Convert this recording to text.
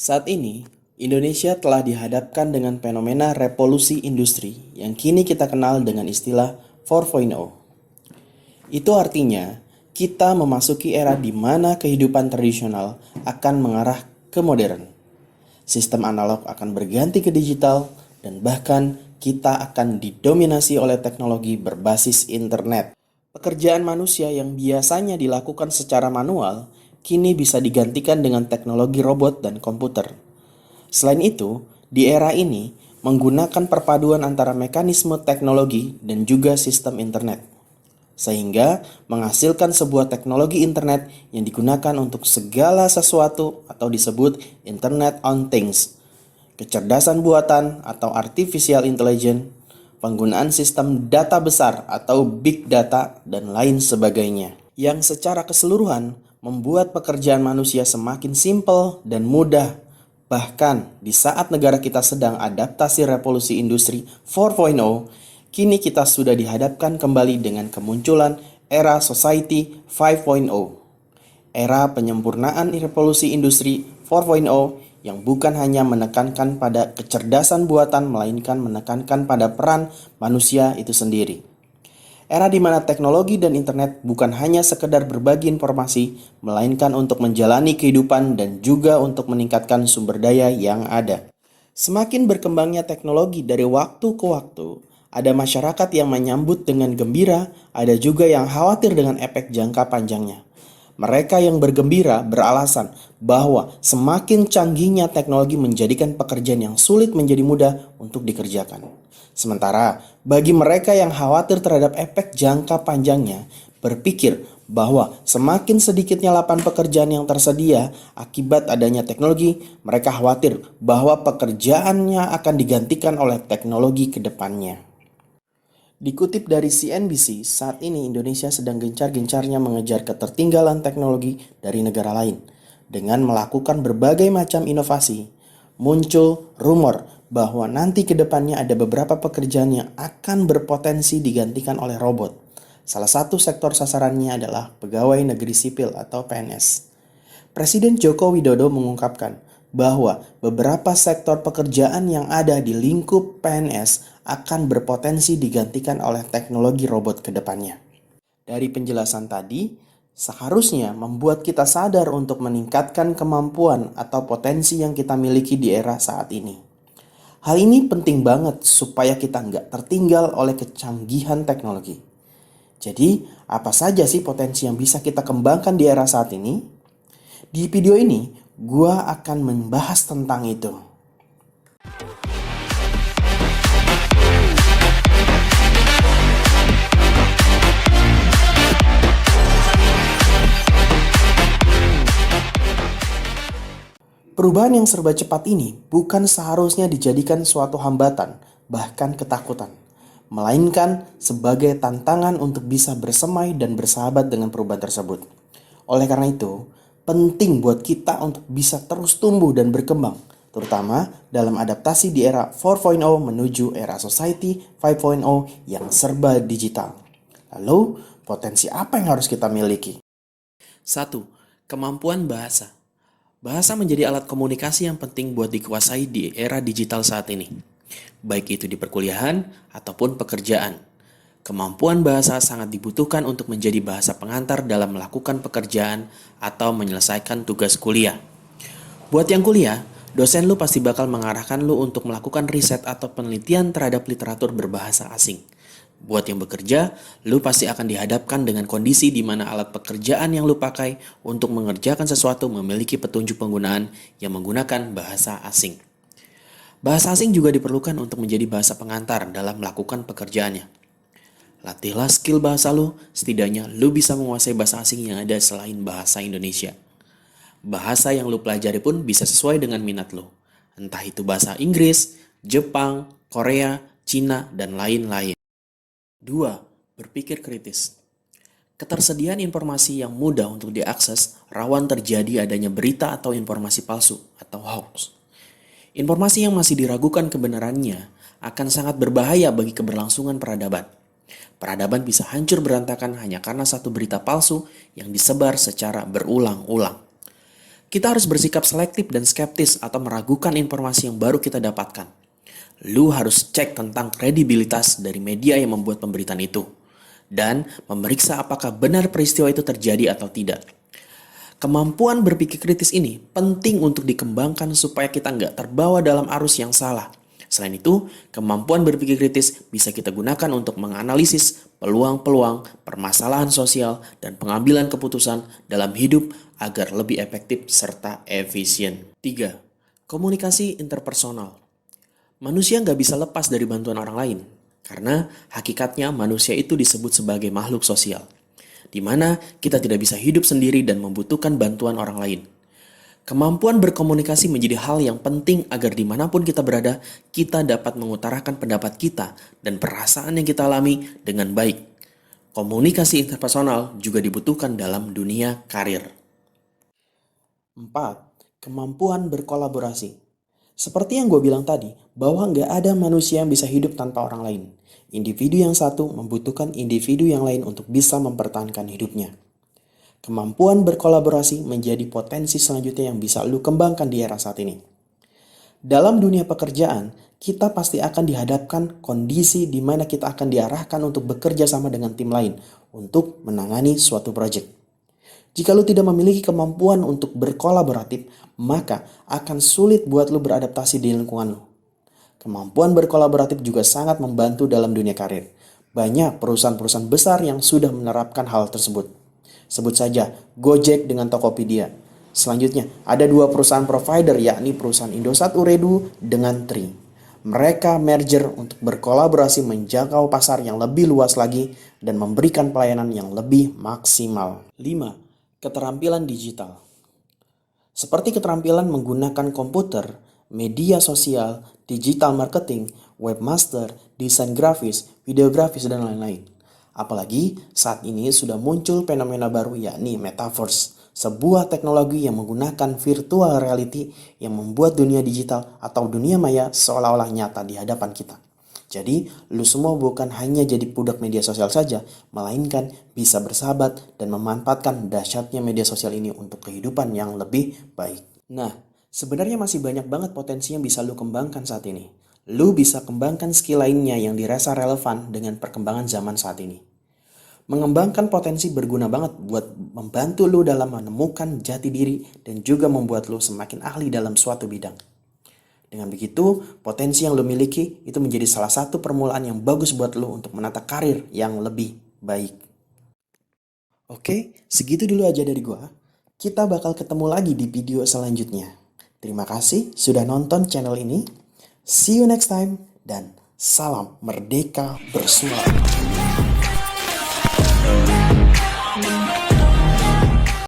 Saat ini, Indonesia telah dihadapkan dengan fenomena revolusi industri yang kini kita kenal dengan istilah 4.0. Itu artinya, kita memasuki era di mana kehidupan tradisional akan mengarah ke modern. Sistem analog akan berganti ke digital, dan bahkan kita akan didominasi oleh teknologi berbasis internet. Pekerjaan manusia yang biasanya dilakukan secara manual, kini bisa digantikan dengan teknologi robot dan komputer. Selain itu, di era ini menggunakan perpaduan antara mekanisme teknologi dan juga sistem internet, sehingga menghasilkan sebuah teknologi internet yang digunakan untuk segala sesuatu atau disebut Internet on Things, kecerdasan buatan atau artificial intelligence, penggunaan sistem data besar atau big data, dan lain sebagainya, yang secara keseluruhan membuat pekerjaan manusia semakin simpel dan mudah. Bahkan di saat negara kita sedang adaptasi revolusi industri 4.0, kini kita sudah dihadapkan kembali dengan kemunculan era Society 5.0. Era penyempurnaan revolusi industri 4.0 yang bukan hanya menekankan pada kecerdasan buatan melainkan menekankan pada peran manusia itu sendiri. Era di mana teknologi dan internet bukan hanya sekedar berbagi informasi, melainkan untuk menjalani kehidupan dan juga untuk meningkatkan sumber daya yang ada. Semakin berkembangnya teknologi dari waktu ke waktu, ada masyarakat yang menyambut dengan gembira, ada juga yang khawatir dengan efek jangka panjangnya. Mereka yang bergembira beralasan bahwa semakin canggihnya teknologi menjadikan pekerjaan yang sulit menjadi mudah untuk dikerjakan. Sementara bagi mereka yang khawatir terhadap efek jangka panjangnya, berpikir bahwa semakin sedikitnya lapangan pekerjaan yang tersedia akibat adanya teknologi, mereka khawatir bahwa pekerjaannya akan digantikan oleh teknologi ke depannya. Dikutip dari CNBC, saat ini Indonesia sedang gencar-gencarnya mengejar ketertinggalan teknologi dari negara lain. Dengan melakukan berbagai macam inovasi, muncul rumor bahwa nanti ke depannya ada beberapa pekerjaan yang akan berpotensi digantikan oleh robot. Salah satu sektor sasarannya adalah pegawai negeri sipil atau PNS. Presiden Joko Widodo mengungkapkan bahwa beberapa sektor pekerjaan yang ada di lingkup PNS akan berpotensi digantikan oleh teknologi robot ke depannya. Dari penjelasan tadi, seharusnya membuat kita sadar untuk meningkatkan kemampuan atau potensi yang kita miliki di era saat ini. Hal ini penting banget supaya kita nggak tertinggal oleh kecanggihan teknologi. Jadi, apa saja sih potensi yang bisa kita kembangkan di era saat ini? Di video ini, gua akan membahas tentang itu. Perubahan yang serba cepat ini bukan seharusnya dijadikan suatu hambatan, bahkan ketakutan, melainkan sebagai tantangan untuk bisa bersemai dan bersahabat dengan perubahan tersebut. Oleh karena itu, penting buat kita untuk bisa terus tumbuh dan berkembang, terutama dalam adaptasi di era 4.0 menuju era Society 5.0 yang serba digital. Lalu, potensi apa yang harus kita miliki? 1. Kemampuan bahasa. Bahasa menjadi alat komunikasi yang penting buat dikuasai di era digital saat ini, baik itu di perkuliahan ataupun pekerjaan. Kemampuan bahasa sangat dibutuhkan untuk menjadi bahasa pengantar dalam melakukan pekerjaan atau menyelesaikan tugas kuliah. Buat yang kuliah, dosen lu pasti bakal mengarahkan lu untuk melakukan riset atau penelitian terhadap literatur berbahasa asing. Buat yang bekerja, lu pasti akan dihadapkan dengan kondisi di mana alat pekerjaan yang lu pakai untuk mengerjakan sesuatu memiliki petunjuk penggunaan yang menggunakan bahasa asing. Bahasa asing juga diperlukan untuk menjadi bahasa pengantar dalam melakukan pekerjaannya. Latihlah skill bahasa lu, setidaknya lu bisa menguasai bahasa asing yang ada selain bahasa Indonesia. Bahasa yang lu pelajari pun bisa sesuai dengan minat lu. Entah itu bahasa Inggris, Jepang, Korea, Cina, dan lain-lain. 2. Berpikir kritis. Ketersediaan informasi yang mudah untuk diakses rawan terjadi adanya berita atau informasi palsu atau hoax. Informasi yang masih diragukan kebenarannya akan sangat berbahaya bagi keberlangsungan peradaban. Peradaban bisa hancur berantakan hanya karena satu berita palsu yang disebar secara berulang-ulang. Kita harus bersikap selektif dan skeptis atau meragukan informasi yang baru kita dapatkan. Lu harus cek tentang kredibilitas dari media yang membuat pemberitaan itu. Dan memeriksa apakah benar peristiwa itu terjadi atau tidak. Kemampuan berpikir kritis ini penting untuk dikembangkan supaya kita nggak terbawa dalam arus yang salah. Selain itu, kemampuan berpikir kritis bisa kita gunakan untuk menganalisis peluang-peluang, permasalahan sosial, dan pengambilan keputusan dalam hidup agar lebih efektif serta efisien. 3. Komunikasi interpersonal. Manusia nggak bisa lepas dari bantuan orang lain, karena hakikatnya manusia itu disebut sebagai makhluk sosial, di mana kita tidak bisa hidup sendiri dan membutuhkan bantuan orang lain. Kemampuan berkomunikasi menjadi hal yang penting agar dimanapun kita berada, kita dapat mengutarakan pendapat kita dan perasaan yang kita alami dengan baik. Komunikasi interpersonal juga dibutuhkan dalam dunia karir. 4. Kemampuan berkolaborasi. Seperti yang gue bilang tadi, bahwa nggak ada manusia yang bisa hidup tanpa orang lain. Individu yang satu membutuhkan individu yang lain untuk bisa mempertahankan hidupnya. Kemampuan berkolaborasi menjadi potensi selanjutnya yang bisa lu kembangkan di era saat ini. Dalam dunia pekerjaan, kita pasti akan dihadapkan kondisi di mana kita akan diarahkan untuk bekerja sama dengan tim lain untuk menangani suatu proyek. Jika lu tidak memiliki kemampuan untuk berkolaboratif, maka akan sulit buat lu beradaptasi di lingkungan lu. Kemampuan berkolaboratif juga sangat membantu dalam dunia karir. Banyak perusahaan-perusahaan besar yang sudah menerapkan hal tersebut. Sebut saja Gojek dengan Tokopedia. Selanjutnya, ada dua perusahaan provider yakni perusahaan Indosat Ooredoo dengan Tri. Mereka merger untuk berkolaborasi menjangkau pasar yang lebih luas lagi dan memberikan pelayanan yang lebih maksimal. 5. Keterampilan digital. Seperti keterampilan menggunakan komputer, media sosial, digital marketing, webmaster, desain grafis, videografis, dan lain-lain. Apalagi saat ini sudah muncul fenomena baru yakni Metaverse, sebuah teknologi yang menggunakan virtual reality yang membuat dunia digital atau dunia maya seolah-olah nyata di hadapan kita. Jadi, lu semua bukan hanya jadi budak media sosial saja, melainkan bisa bersahabat dan memanfaatkan dahsyatnya media sosial ini untuk kehidupan yang lebih baik. Nah, sebenarnya masih banyak banget potensi yang bisa lu kembangkan saat ini. Lu bisa kembangkan skill lainnya yang dirasa relevan dengan perkembangan zaman saat ini. Mengembangkan potensi berguna banget buat membantu lu dalam menemukan jati diri dan juga membuat lu semakin ahli dalam suatu bidang. Dengan begitu, potensi yang lu miliki itu menjadi salah satu permulaan yang bagus buat lu untuk menata karir yang lebih baik. Oke, segitu dulu aja dari gua. Kita bakal ketemu lagi di video selanjutnya. Terima kasih sudah nonton channel ini. See you next time dan salam merdeka bersuara.